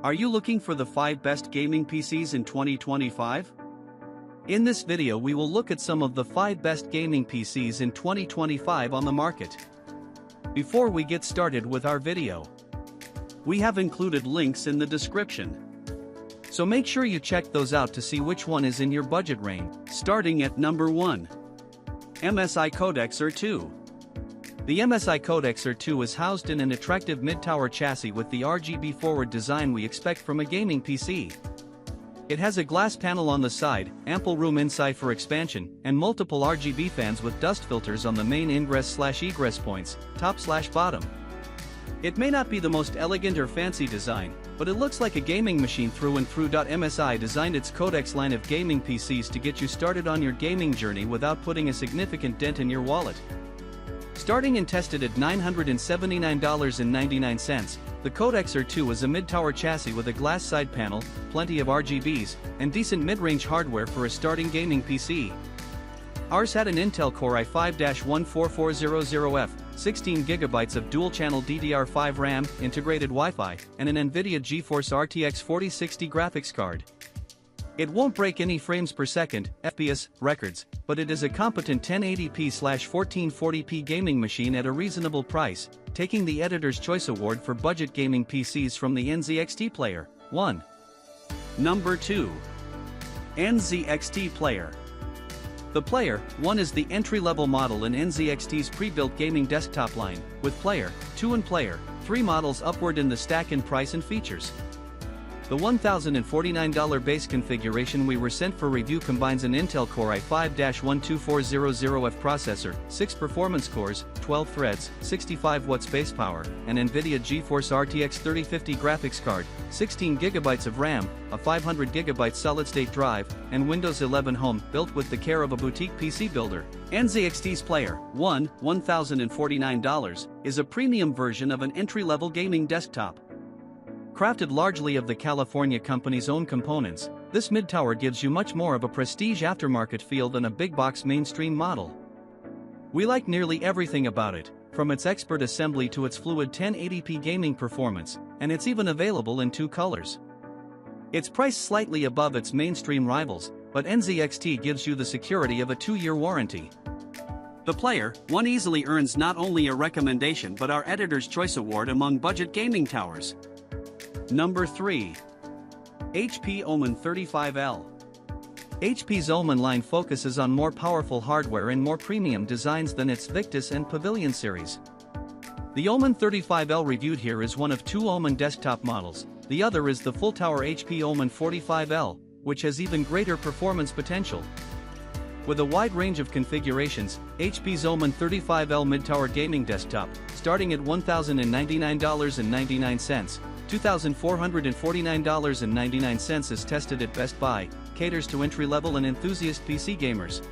Are you looking for the 5 best gaming PCs in 2025? In this video we will look at some of the 5 best gaming PCs in 2025 on the market. Before we get started with our video, we have included links in the description. So make sure you check those out to see which one is in your budget range. Starting at number 1. MSI Codex R2. The MSI Codex R2 is housed in an attractive mid-tower chassis with the RGB forward design we expect from a gaming PC. It has a glass panel on the side, ample room inside for expansion, and multiple RGB fans with dust filters on the main ingress/egress points, top/bottom. It may not be the most elegant or fancy design, but it looks like a gaming machine through and through. MSI designed its Codex line of gaming PCs to get you started on your gaming journey without putting a significant dent in your wallet. Starting and tested at $979.99, the Codex R2 is a mid-tower chassis with a glass side panel, plenty of RGBs, and decent mid-range hardware for a starting gaming PC. Ours had an Intel Core i5-14400F, 16GB of dual-channel DDR5 RAM, integrated Wi-Fi, and an NVIDIA GeForce RTX 4060 graphics card. It won't break any frames per second (FPS) records, but it is a competent 1080p/1440p gaming machine at a reasonable price, taking the Editor's Choice Award for budget gaming PCs from the NZXT Player 1. Number 2. NZXT Player. The Player 1 is the entry-level model in NZXT's pre-built gaming desktop line, with Player 2 and Player 3 models upward in the stack in price and features. The $1,049 base configuration we were sent for review combines an Intel Core i5-12400F processor, 6 performance cores, 12 threads, 65 watts base power, an NVIDIA GeForce RTX 3050 graphics card, 16 GB of RAM, a 500 GB solid-state drive, and Windows 11 Home, built with the care of a boutique PC builder. NZXT's Player 1, $1,049, is a premium version of an entry-level gaming desktop. Crafted largely of the California company's own components, this mid-tower gives you much more of a prestige aftermarket feel than a big-box mainstream model. We like nearly everything about it, from its expert assembly to its fluid 1080p gaming performance, and it's even available in 2 colors. It's priced slightly above its mainstream rivals, but NZXT gives you the security of a 2-year warranty. The Player 1 easily earns not only a recommendation but our Editor's Choice Award among budget gaming towers. Number 3. HP Omen 35L. HP's Omen line focuses on more powerful hardware and more premium designs than its Victus and Pavilion series. The Omen 35L reviewed here is one of 2 Omen desktop models, the other is the full-tower HP Omen 45L, which has even greater performance potential. With a wide range of configurations, HP's Omen 35L mid-tower gaming desktop, starting at $1,099.99, $2,449.99 is tested at Best Buy, caters to entry-level and enthusiast PC gamers.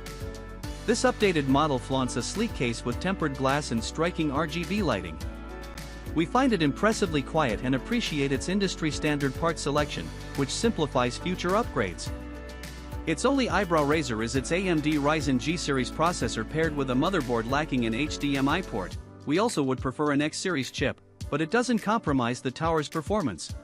This updated model flaunts a sleek case with tempered glass and striking RGB lighting. We find it impressively quiet and appreciate its industry-standard part selection, which simplifies future upgrades. Its only eyebrow-raiser is its AMD Ryzen G series processor paired with a motherboard lacking an HDMI port. We also would prefer an X series chip, but it doesn't compromise the tower's performance.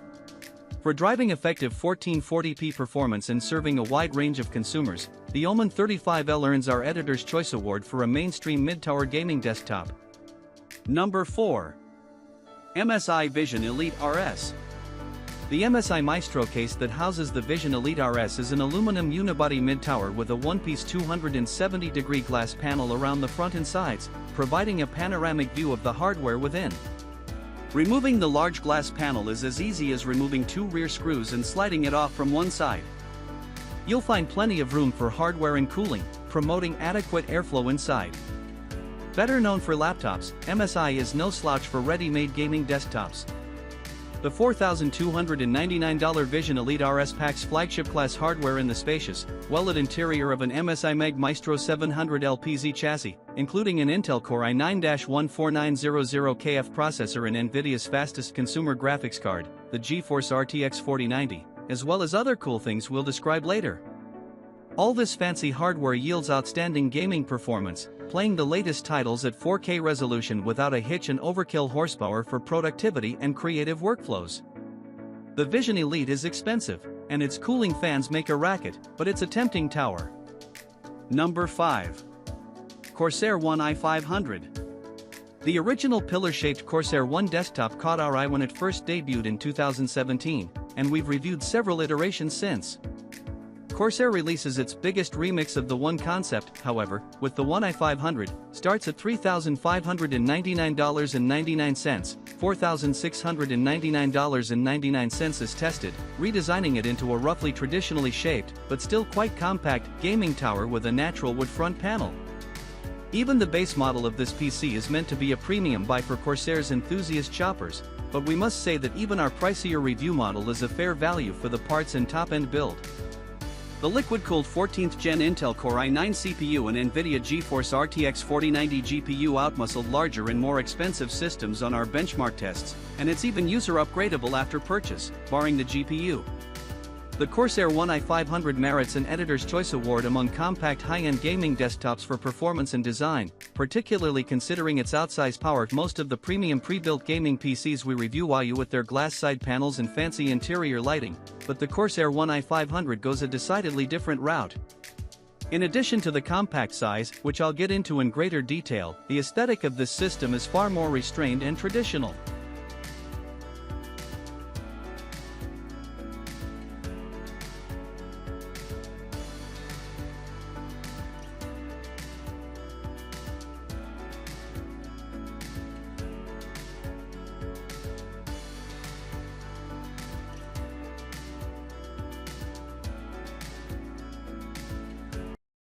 For driving effective 1440p performance and serving a wide range of consumers, the Omen 35L earns our Editor's Choice Award for a mainstream mid-tower gaming desktop. Number 4. MSI Vision Elite RS. The MSI Maestro case that houses the Vision Elite RS is an aluminum unibody mid-tower with a one-piece 270-degree glass panel around the front and sides, providing a panoramic view of the hardware within. Removing the large glass panel is as easy as removing 2 rear screws and sliding it off from one side. You'll find plenty of room for hardware and cooling, promoting adequate airflow inside. Better known for laptops, MSI is no slouch for ready-made gaming desktops. The $4,299 Vision Elite RS packs flagship-class hardware in the spacious, well-lit interior of an MSI Meg Maestro 700 LPZ chassis, including an Intel Core i9-14900KF processor and NVIDIA's fastest consumer graphics card, the GeForce RTX 4090, as well as other cool things we'll describe later. All this fancy hardware yields outstanding gaming performance, playing the latest titles at 4K resolution without a hitch and overkill horsepower for productivity and creative workflows. The Vision Elite is expensive, and its cooling fans make a racket, but it's a tempting tower. Number 5. Corsair One i500. The original pillar-shaped Corsair One desktop caught our eye when it first debuted in 2017, and we've reviewed several iterations since. Corsair releases its biggest remix of the One concept, however, with the One i500, starts at $3,599.99, $4,699.99 as tested, redesigning it into a roughly traditionally shaped, but still quite compact, gaming tower with a natural wood front panel. Even the base model of this PC is meant to be a premium buy for Corsair's enthusiast shoppers, but we must say that even our pricier review model is a fair value for the parts and top-end build. The liquid-cooled 14th Gen Intel Core i9 CPU and NVIDIA GeForce RTX 4090 GPU outmuscled larger and more expensive systems on our benchmark tests, and it's even user-upgradable after purchase, barring the GPU. The Corsair One i500 merits an Editor's Choice Award among compact high-end gaming desktops for performance and design, particularly considering its outsized power. Most of the premium pre-built gaming PCs we review wow you with their glass side panels and fancy interior lighting, but the Corsair One i500 goes a decidedly different route. In addition to the compact size, which I'll get into in greater detail, the aesthetic of this system is far more restrained and traditional.